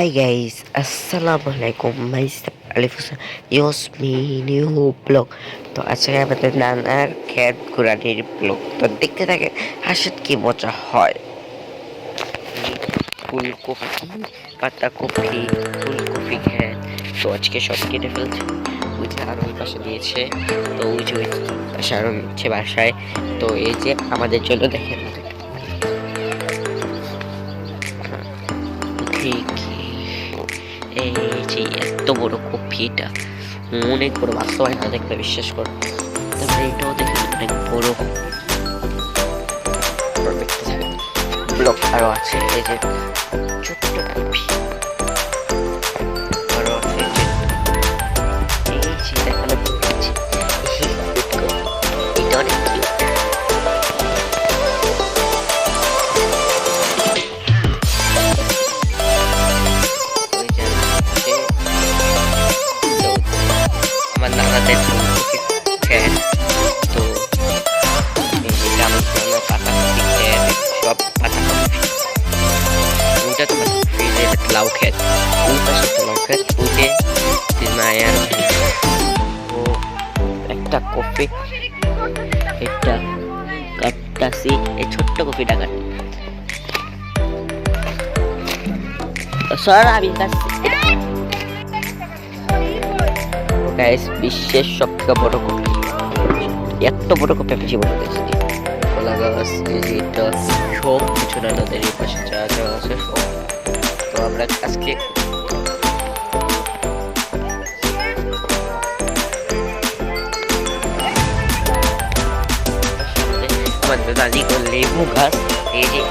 Hi guys, Assalamualaikum. Myself Alif Hussain. Yours me new blog. তো আজকে আমাদের নানার ক্ষেত ঘোরানির ব্লগ। তো দেখতে থাকে হাসিত কি মজা হয়। ফুলকপি, পাতাকপি, ফুলকপি ক্ষেত। তো আজকে সব কেটে ফেলছে। ওই যে আরো ওই পাশে দিয়েছে। তো ওই যে ওই পাশে আরো নিচ্ছে বাসায়। তো এই যে আমাদের জন্য দেখেন এই যে এত বড় কপিটা অনেক বড়, বাস্তবায় না দেখলে বিশ্বাস করো। তারপরে এটাও দেখি অনেক বড় দেখতে থাকে। ব্লক আরো আছে এই যে ছোট্ট কপি, আরো আছে এই যে দেখানো হচ্ছে এটা অনেক কিউট। আমার নানাদের ফুলকপি ক্ষেত, তো পাতাকপি ক্ষেত, সব পাতাকপি। ওইটা তো পাতাকপি, লাউ ক্ষেত, ওই পাশে তো লাউ ক্ষেত, ওই যে মায়ার ও একটা কপি, এটা কাটতাছি, এই ছোট্ট কপিটা কাট সর আমি কাটছি। গাইস, বিশ্বের সবথেকে বড় কপি, এত বড় কপি আমি জীবনে দেখেছি। কলা গাছ, এটা সব কিছু নানাদের এই পাশে যা যা আছে সব। তো আমরা আজকে আমাদের দাদি লেবু গাছ, এই যে